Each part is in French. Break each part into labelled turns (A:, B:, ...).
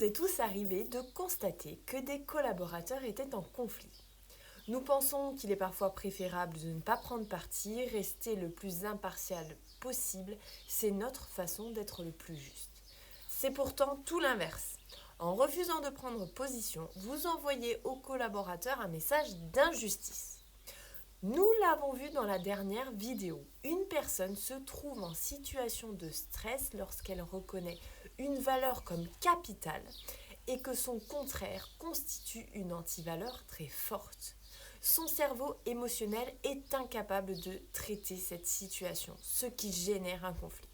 A: nous est tous arrivé de constater que des collaborateurs étaient en conflit. Nous pensons qu'il est parfois préférable de ne pas prendre parti, rester le plus impartial possible, c'est notre façon d'être le plus juste. C'est pourtant tout l'inverse. En refusant de prendre position, vous envoyez aux collaborateurs un message d'injustice. Nous l'avons vu dans la dernière vidéo. Une personne se trouve en situation de stress lorsqu'elle reconnaît une valeur comme capitale et que son contraire constitue une antivaleur très forte. Son cerveau émotionnel est incapable de traiter cette situation, ce qui génère un conflit.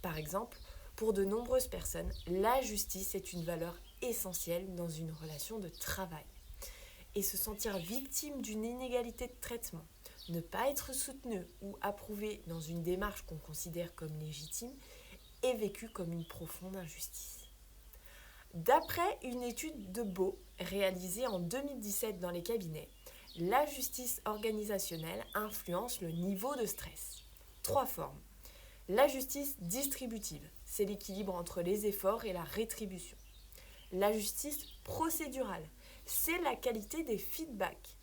A: Par exemple, pour de nombreuses personnes, la justice est une valeur essentielle dans une relation de travail. Et se sentir victime d'une inégalité de traitement, ne pas être soutenu ou approuvé dans une démarche qu'on considère comme légitime, est vécu comme une profonde injustice. D'après une étude de Beau réalisée en 2017 dans les cabinets, la justice organisationnelle influence le niveau de stress. 3 formes. La justice distributive, c'est l'équilibre entre les efforts et la rétribution. La justice procédurale, c'est la qualité des feedbacks.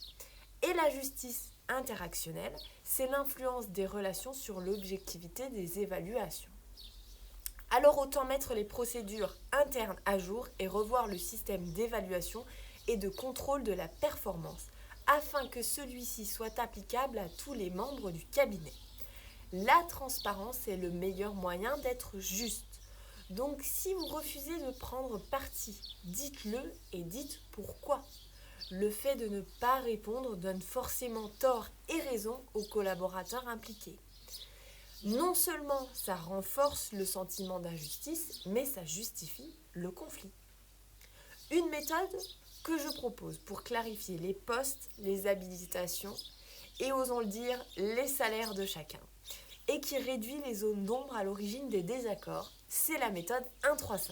A: Et la justice interactionnelle, c'est l'influence des relations sur l'objectivité des évaluations. Alors autant mettre les procédures internes à jour et revoir le système d'évaluation et de contrôle de la performance afin que celui-ci soit applicable à tous les membres du cabinet. La transparence est le meilleur moyen d'être juste. Donc si vous refusez de prendre parti, dites-le et dites pourquoi. Le fait de ne pas répondre donne forcément tort et raison aux collaborateurs impliqués. Non seulement ça renforce le sentiment d'injustice, mais ça justifie le conflit. Une méthode que je propose pour clarifier les postes, les habilitations et, osons le dire, les salaires de chacun, et qui réduit les zones d'ombre à l'origine des désaccords, c'est la méthode 1-3-5.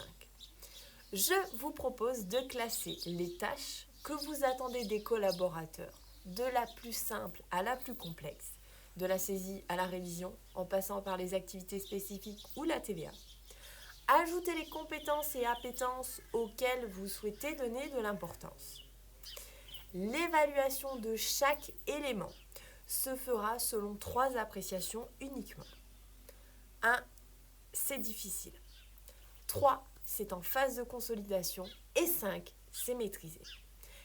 A: Je vous propose de classer les tâches que vous attendez des collaborateurs, de la plus simple à la plus complexe, de la saisie à la révision, en passant par les activités spécifiques ou la TVA. Ajoutez les compétences et appétences auxquelles vous souhaitez donner de l'importance. L'évaluation de chaque élément se fera selon 3 appréciations uniquement. 1. C'est difficile. 3. C'est en phase de consolidation. Et 5. C'est maîtrisé.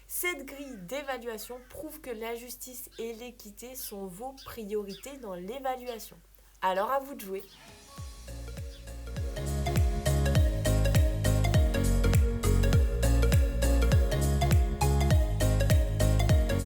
A: Cette grille d'évaluation prouve que la justice et l'équité sont vos priorités dans l'évaluation. Alors à vous de jouer.